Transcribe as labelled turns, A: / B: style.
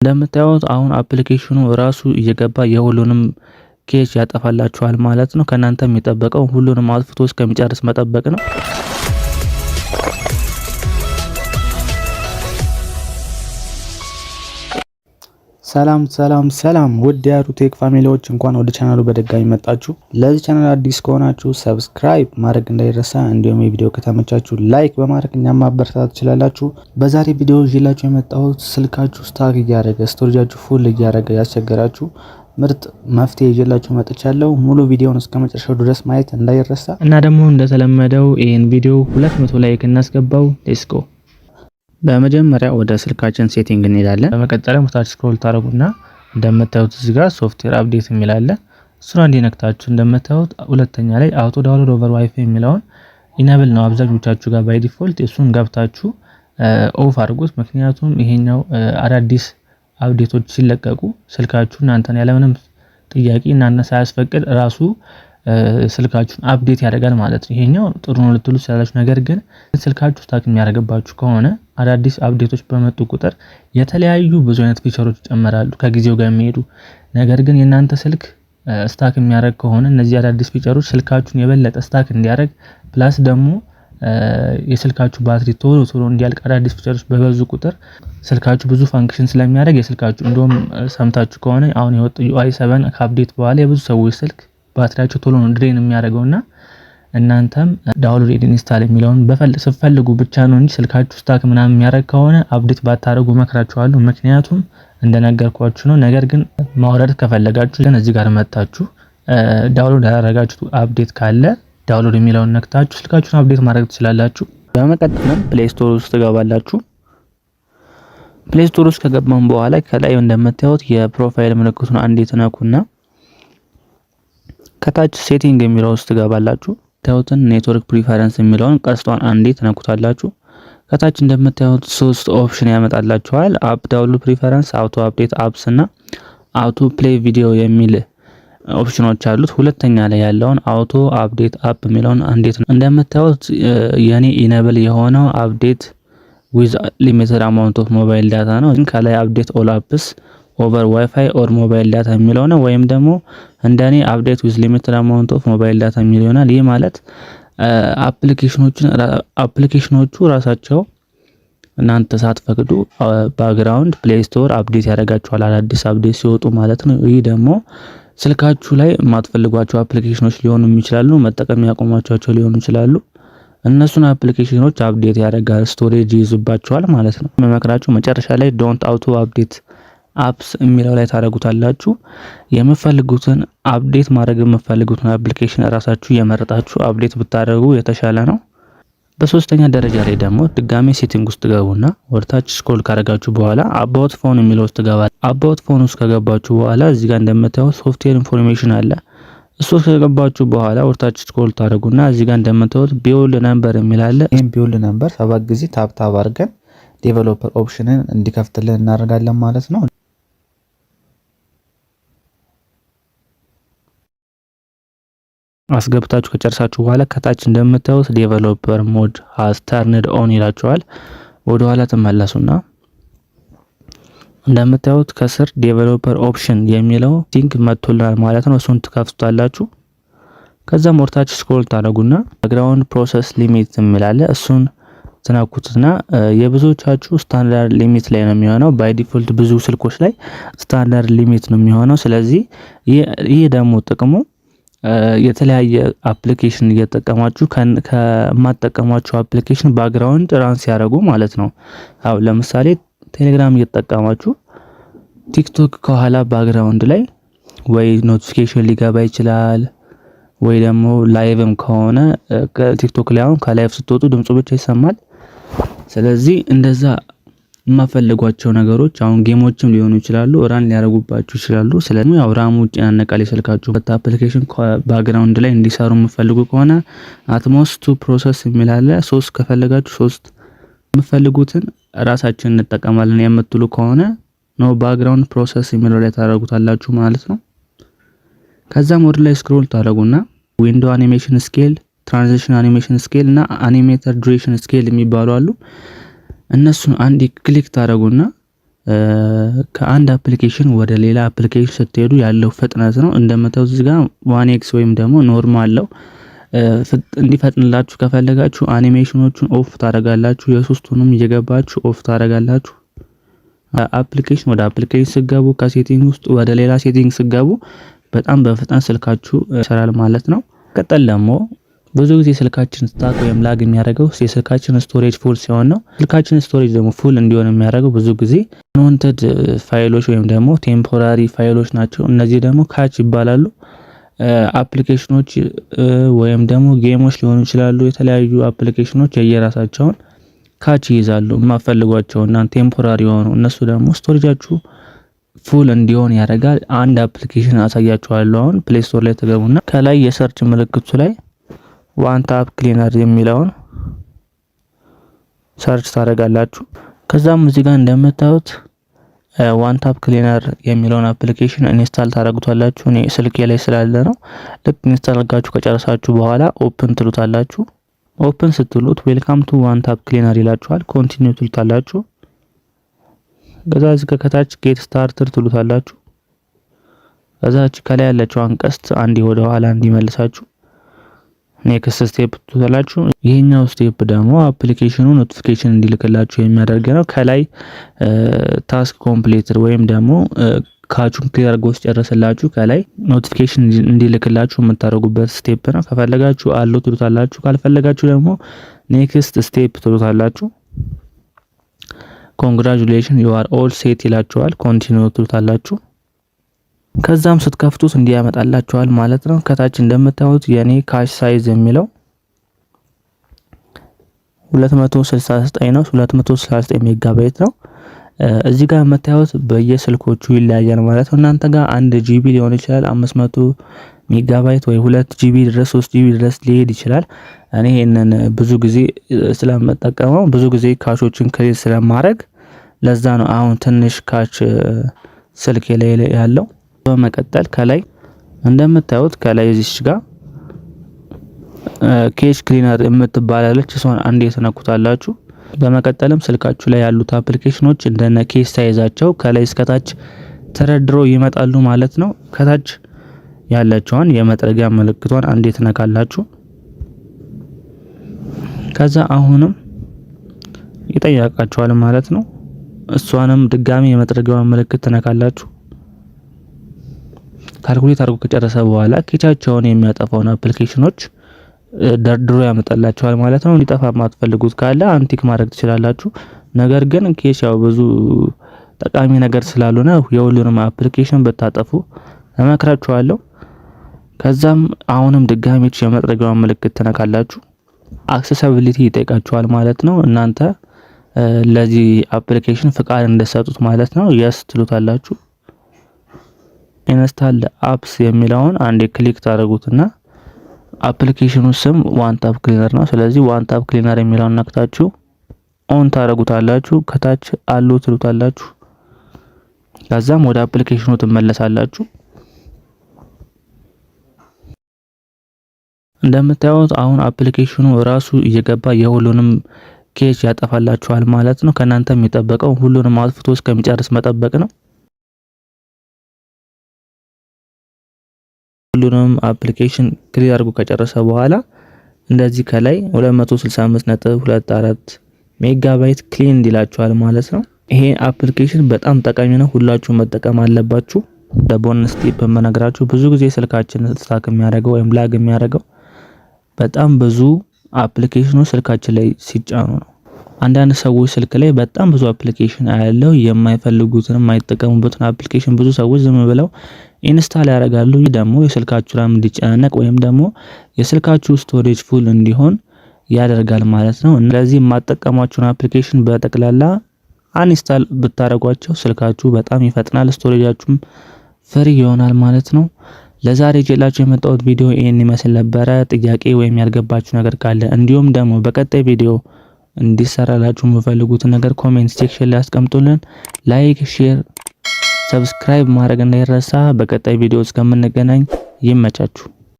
A: እንደምታዩት አሁን አፕሊኬሽኑ ራሱ እየገባ የሁሉንም ኬዝ ያጠፋላችኋል ማለት ነው። ከናንተ የሚጠበቀው ሁሉንም አጥፍቶ እስከሚጨርስ መጠበቅ ነው። ሰላም ውድ የሩቴክ ፋሚሊዎች እንኳን ወደ ቻናሉ በድጋሚ መጣችሁ። ለዚህ ቻናል አዲስ ከሆናችሁ ሰብስክራይብ ማድረግ እንዳይረሳ፣ እንዲሁም የቪዲዮ ከተመቻችሁ ላይክ በማድረግ እኛም ማበረታታት ትችላላችሁ። በዛሬ ቪዲዮ ይዤላችሁ የመጣሁት ስልካችሁ ስታክ እያደረገ ስቶሬጃችሁ ፉል እያደረገ ያስቸገራችሁ ምርጥ መፍትሄ ይዤላችሁ መጥቻለሁ። ሙሉ ቪዲዮውን እስከ መጨረሻው ድረስ ማየት እንዳይረሳ እና ደግሞ እንደተለመደው ይሄን ቪዲዮ 200 ላይክ እናስገባው። ሌትስ ጎ። በመጀመሪያ ወደ ስልካችን ሴቲንግ እንሄዳለን። በመቀጠልም ታች ስክሮል ታደርጉና እንደምታዩት እዚህ ጋር ሶፍትዌር አፕዴት የሚል አለ። እሱን እንዲነክታችሁ እንደምታዩት ሁለተኛ ላይ አውቶ ዳውንሎድ ኦቨር ዋይፋይ የሚለውን ኢኔብል ነው አብዛኞቻችሁ ጋር ባይ ዲፎልት። እሱን ገብታችሁ ኦፍ አድርጉት። ምክንያቱም ይሄኛው አዳዲስ አፕዴቶች ሲለቀቁ ስልካችሁ እናንተን ያለምንም ጥያቄ እናንተ ሳያስፈቅድ ራሱ ስልካችሁን አፕዴት ያደርጋል ማለት ነው። ይሄኛው ጥሩ ነው ልትሉ ትችላላችሁ። ነገር ግን ስልካችሁ ስታክ የሚያደርግባችሁ ከሆነ አዳዲስ አፕዴቶች በመጡ ቁጥር የተለያዩ ብዙ አይነት ፊቸሮች ይጨመራሉ ከጊዜው ጋር የሚሄዱ። ነገር ግን የእናንተ ስልክ ስታክ የሚያደርግ ከሆነ እነዚህ አዳዲስ ፊቸሮች ስልካችሁን የበለጠ ስታክ እንዲያደርግ ፕላስ ደግሞ የስልካችሁ ባትሪ ቶሎ እንዲያልቅ አዳዲስ ፊቸሮች በበዙ ቁጥር ስልካችሁ ብዙ ፋንክሽን ስለሚያደርግ የስልካችሁ እንደውም ሰምታችሁ ከሆነ አሁን የወጡ UI 7 ከአፕዴት በኋላ የብዙ ሰዎች ስልክ ባትሪያቸው ቶሎ ነው ድሬን የሚያደርገውና እናንተም ዳውንሎድ ኢንስታል የሚለውን ስትፈልጉ ብቻ ነው እንጂ ስልካችሁ ስታክ ምናምን የሚያደርግ ከሆነ አፕዴት ባታደርጉ መክራችኋለሁ። ምክንያቱም እንደነገርኳችሁ ነው። ነገር ግን ማውረድ ከፈለጋችሁ ግን እዚህ ጋር መጣችሁ ዳውንሎድ ያደረጋችሁት አፕዴት ካለ ዳውንሎድ የሚለውን ነክታችሁ ስልካችሁን አፕዴት ማድረግ ትችላላችሁ። በመቀጠልም ፕሌይ ስቶር ውስጥ ትገባላችሁ። ፕሌይ ስቶር ውስጥ ከገባን በኋላ ከላይ እንደምታዩት የፕሮፋይል ምልክቱን አንዴ ትነኩና ከታች ሴቲንግ የሚለው ውስጥ ትገባላችሁ። ታዩትን ኔትወርክ ፕሪፈረንስ የሚለውን ቀስቷን አንዴ ትነኩታላችሁ። ከታች እንደምታዩት ሶስት ኦፕሽን ያመጣላችኋል። አፕ ዳውንሎድ ፕሪፈረንስ፣ አውቶ አፕዴት አፕስ እና አውቶ ፕሌይ ቪዲዮ የሚል ኦፕሽኖች አሉት። ሁለተኛ ላይ ያለውን አውቶ አፕዴት አፕ የሚለውን አንዴት እንደምታዩት የኔ ኢኔብል የሆነው አፕዴት ዊዝ ሊሚትድ አማውንት ኦፍ ሞባይል ዳታ ነው። ከላይ አፕዴት ኦል አፕስ ኦቨር ዋይፋይ ኦር ሞባይል ዳታ የሚለው ነው። ወይም ደግሞ እንደኔ አፕዴት ዊዝ ሊሚትድ አማውንት ኦፍ ሞባይል ዳታ የሚለው ይሆናል። ይህ ማለት አፕሊኬሽኖቹ ራሳቸው እናንተ ሳትፈቅዱ ባክግራውንድ ፕሌይ ስቶር አፕዴት ያደርጋቸዋል አዳዲስ አፕዴት ሲወጡ ማለት ነው። ይህ ደግሞ ስልካችሁ ላይ የማትፈልጓቸው አፕሊኬሽኖች ሊሆኑ ይችላሉ፣ መጠቀም ያቆማቸው ሊሆኑ ይችላሉ። እነሱን አፕሊኬሽኖች አፕዴት ያደርጋል፣ ስቶሬጅ ይይዙባቸዋል ማለት ነው። መመክራችሁ መጨረሻ ላይ ዶንት አውቶ አፕዴት አፕስ የሚለው ላይ ታደርጉታላችሁ። የምትፈልጉትን አፕዴት ማድረግ የምትፈልጉትን አፕሊኬሽን ራሳችሁ የመረጣችሁ አፕዴት ብታደርጉ የተሻለ ነው። በሶስተኛ ደረጃ ላይ ደግሞ ድጋሜ ሴቲንግ ውስጥ ገቡና ወደታች ስክሮል ካደረጋችሁ በኋላ አባውት ፎን የሚለው ውስጥ ገባላችሁ። አባውት ፎን ውስጥ ከገባችሁ በኋላ እዚህ ጋር እንደምታዩት ሶፍትዌር ኢንፎርሜሽን አለ። እሱ ከገባችሁ በኋላ ወደታች ስክሮል ታደርጉና እዚህ ጋር እንደምታዩት ቢውልድ ነምበር የሚል አለ። ይሄን ቢውልድ ነምበር 7 ጊዜ ታፕ አድርገን ዴቨሎፐር ኦፕሽንን እንዲከፍትልን እናደርጋለን ማለት ነው። አስገብታችሁ ከጨርሳችሁ በኋላ ከታች እንደምታዩት ዴቨሎፐር ሞድ ሃዝ ተርንድ ኦን ይላችኋል። ወደ ኋላ ተመለሱና እንደምታዩት ከስር ዴቨሎፐር ኦፕሽን የሚለው ቲንክ መጥቶልናል ማለት ነው። እሱን ትከፍቱታላችሁ። ከዛም ወርታችሁ ስክሮል ታደርጉና ባክግራውንድ ፕሮሰስ ሊሚት የሚላለ እሱን ትነኩትና የብዙዎቻችሁ ስታንዳርድ ሊሚት ላይ ነው የሚሆነው። ባይ ዲፎልት ብዙ ስልኮች ላይ ስታንዳርድ ሊሚት ነው የሚሆነው። ስለዚህ ይህ ደግሞ ጥቅሙ የተለያየ አፕሊኬሽን እየተጠቀማችሁ ከማትጠቀሟቸው አፕሊኬሽን ባክግራውንድ ራን ሲያደርጉ ማለት ነው። አሁን ለምሳሌ ቴሌግራም እየተጠቀማችሁ ቲክቶክ ከኋላ ባክግራውንድ ላይ ወይ ኖቲፊኬሽን ሊገባ ይችላል፣ ወይ ደግሞ ላይቭም ከሆነ ቲክቶክ ላይ አሁን ከላይቭ ስትወጡ ድምፁ ብቻ ይሰማል። ስለዚህ እንደዛ የማፈልጓቸው ነገሮች አሁን ጌሞችም ሊሆኑ ይችላሉ ራን ሊያደርጉባችሁ ይችላሉ። ስለዚህ ያው ራሙ ይጨናነቃል ስልካችሁ። አፕሊኬሽን ባክግራውንድ ላይ እንዲሰሩ የምትፈልጉ ከሆነ አትሞስ ቱ ፕሮሰስ የሚል አለ። 3 ከፈለጋችሁ 3 የምትፈልጉትን ራሳችን እንጠቀማለን የምትሉ ከሆነ ነው ባክግራውንድ ፕሮሰስ የሚለው ላይ ታደርጉታላችሁ ማለት ነው። ከዛም ወደ ላይ ስክሮል ታደርጉና ዊንዶ አኒሜሽን ስኬል፣ ትራንዚሽን አኒሜሽን ስኬል እና አኒሜተር ዱሬሽን ስኬል የሚባሉ አሉ። እነሱን አንድ ክሊክ ታደርጉና ከአንድ አፕሊኬሽን ወደ ሌላ አፕሊኬሽን ስትሄዱ ያለው ፍጥነት ነው። እንደምታዩት እዚህ ጋር 1x ወይም ደግሞ ኖርማል ነው። እንዲፈጥንላችሁ ከፈለጋችሁ አኒሜሽኖቹን ኦፍ ታደርጋላችሁ። የሶስቱንም እየገባችሁ ኦፍ ታደርጋላችሁ። አፕሊኬሽን ወደ አፕሊኬሽን ስገቡ ከሴቲንግ ውስጥ ወደ ሌላ ሴቲንግ ስገቡ በጣም በፍጥነት ስልካችሁ ይሰራል ማለት ነው። ቀጠል ደግሞ ብዙ ጊዜ ስልካችን ስታክ ወይም ላግ የሚያደርገው የስልካችን ስቶሬጅ ፉል ሲሆን ነው። ስልካችን ስቶሬጅ ደግሞ ፉል እንዲሆን የሚያደርገው ብዙ ጊዜ አንዋንትድ ፋይሎች ወይም ደግሞ ቴምፖራሪ ፋይሎች ናቸው። እነዚህ ደግሞ ካች ይባላሉ። አፕሊኬሽኖች ወይም ደግሞ ጌሞች ሊሆኑ ይችላሉ። የተለያዩ አፕሊኬሽኖች የየራሳቸውን ካች ይይዛሉ የማፈልጓቸውና ቴምፖራሪ የሆኑ እነሱ ደግሞ ስቶሬጃችሁ ፉል እንዲሆን ያደርጋል። አንድ አፕሊኬሽን አሳያችኋለሁ። አሁን ፕሌይ ስቶር ላይ ተገቡና ከላይ የሰርች ምልክቱ ላይ ዋን ታፕ ክሊነር የሚለውን ሰርች ታደርጋላችሁ። ከዛም እዚህ ጋር እንደምታዩት ዋን ታፕ ክሊነር የሚለውን አፕሊኬሽን ኢንስታል ታደርጉታላችሁ። እኔ ስልኬ ላይ ስላለ ነው። ልክ ኢንስታል አድርጋችሁ ከጨረሳችሁ በኋላ ኦፕን ትሉታላችሁ። ኦፕን ስትሉት ዌልካም ቱ ዋን ታፕ ክሊነር ይላችኋል። ኮንቲኒው ትሉታላችሁ። ከዛ እዚህ ከታች ጌት ስታርትድ ትሉታላችሁ። ከዛች ከላይ ያለችውን ቀስት አንዴ ወደ ኋላ እንዲመልሳችሁ ኔክስት ስቴፕ ትሉታላችሁ። ይሄኛው ስቴፕ ደግሞ አፕሊኬሽኑ ኖቲፊኬሽን እንዲልክላችሁ የሚያደርግ ነው። ከላይ ታስክ ኮምፕሊትድ ወይም ደግሞ ካቹን ክሊር አድርጎ ሲጨርስላችሁ ከላይ ኖቲፊኬሽን እንዲልክላችሁ የምታደርጉበት ስቴፕ ነው። ከፈለጋችሁ አሉ ትሉታላችሁ። ካልፈለጋችሁ ደግሞ ኔክስት ስቴፕ ትሉታላችሁ። ኮንግራቹሌሽን ዩ አር ኦል ሴት ይላችኋል። ኮንቲኒው ትሉታላችሁ። ከዛም ስትከፍቱት እንዲያመጣላችኋል ማለት ነው። ከታች እንደምታዩት የኔ ካሽ ሳይዝ የሚለው 269 ነው። 269 ሜጋባይት ነው። እዚህ ጋር የምታዩት በየስልኮቹ ይለያያል ማለት ነው። እናንተ ጋር 1 ጂቢ ሊሆን ይችላል፣ 500 ሜጋባይት ወይ 2 ጂቢ ድረስ 3 ጂቢ ድረስ ሊሄድ ይችላል። እኔ ይሄንን ብዙ ጊዜ ስለምጠቀመው ብዙ ጊዜ ካሾችን ክሬት ስለማድረግ ለዛ ነው አሁን ትንሽ ካች ስልኬ ላይ ያለው። በመቀጠል ከላይ እንደምታዩት ከላይ እዚች ጋር ኬሽ ክሊነር የምትባላለች እሷን አንዴ ተነኩታላችሁ። በመቀጠልም ስልካችሁ ላይ ያሉት አፕሊኬሽኖች እንደነ ኬሽ ሳይዛቸው ከላይ እስከታች ተረድረው ይመጣሉ ማለት ነው። ከታች ያለችውን የመጥረጊያ ምልክቷን አንዴ ተነካላችሁ። ከዛ አሁንም ይጠይቃችኋል ማለት ነው። እሷንም ድጋሚ የመጥረጊያውን ምልክት ተነካላችሁ። ካልኩሌት አድርጎ ከጨረሰ በኋላ ኬቻቸውን የሚያጠፋውን አፕሊኬሽኖች ደርድሮ ያመጣላችኋል ማለት ነው። እንዲጠፋ ማትፈልጉት ካለ አንቲክ ማድረግ ትችላላችሁ። ነገር ግን ኬሽ ያው ብዙ ጠቃሚ ነገር ስላልሆነ የሁሉንም አፕሊኬሽን ብታጠፉ እመክራችኋለሁ። ከዛም አሁንም ድጋሚ የመጥረጊያውን ምልክት ተነካላችሁ። አክሰሲቢሊቲ ይጠይቃችኋል ማለት ነው። እናንተ ለዚህ አፕሊኬሽን ፍቃድ እንደሰጡት ማለት ነው። የስ ትሉታላችሁ። ኢንስታል አፕስ የሚለውን አንዴ ክሊክ ታደርጉትና አፕሊኬሽኑ ስም ዋን ታፕ ክሊነር ነው። ስለዚህ ዋን ታፕ ክሊነር የሚለውን ነክታችሁ ኦን ታደርጉታላችሁ። ከታች አሉ ትሉታላችሁ። ከዛም ወደ አፕሊኬሽኑ ትመለሳላችሁ። እንደምታዩት አሁን አፕሊኬሽኑ ራሱ እየገባ የሁሉንም ኬች ያጠፋላችኋል ማለት ነው። ከናንተ የሚጠበቀው ሁሉንም አጥፍቶ እስከሚጨርስ መጠበቅ ነው። ሁሉንም አፕሊኬሽን ክሊር አድርጎ ከጨረሰ በኋላ እንደዚህ ከላይ 265.24 ሜጋባይት ክሊን እንዲላችኋል ማለት ነው። ይሄ አፕሊኬሽን በጣም ጠቃሚ ነው። ሁላችሁም መጠቀም አለባችሁ። በቦነስ ቲፕ የምነግራችሁ ብዙ ጊዜ ስልካችን ስታክ የሚያደርገው ወይም ላግ የሚያደርገው በጣም ብዙ አፕሊኬሽኖች ስልካችን ላይ ሲጫኑ ነው። አንዳንድ ሰዎች ስልክ ላይ በጣም ብዙ አፕሊኬሽን ያለው የማይፈልጉትን የማይጠቀሙበትን አፕሊኬሽን ብዙ ሰዎች ዝም ብለው ኢንስታል ያደርጋሉ። ይህ ደግሞ የስልካችሁ ራም እንዲጨናነቅ ወይም ደግሞ የስልካችሁ ስቶሬጅ ፉል እንዲሆን ያደርጋል ማለት ነው። ስለዚህ የማትጠቀሟቸውን አፕሊኬሽን በጠቅላላ አንኢንስታል ብታደርጓቸው ስልካችሁ በጣም ይፈጥናል፣ ስቶሬጃችሁም ፍሪ ይሆናል ማለት ነው። ለዛሬ ጀላችሁ የመጣሁት ቪዲዮ ይሄን ይመስል ነበረ። ጥያቄ ወይም ያልገባችሁ ነገር ካለ እንዲሁም ደግሞ በቀጣይ ቪዲዮ እንዲሰራላችሁ የምፈልጉትን ነገር ኮሜንት ሴክሽን ላይ አስቀምጡልን። ላይክ፣ ሼር፣ ሰብስክራይብ ማድረግ እንዳይረሳ። በቀጣይ ቪዲዮ እስከምንገናኝ ይመቻችሁ።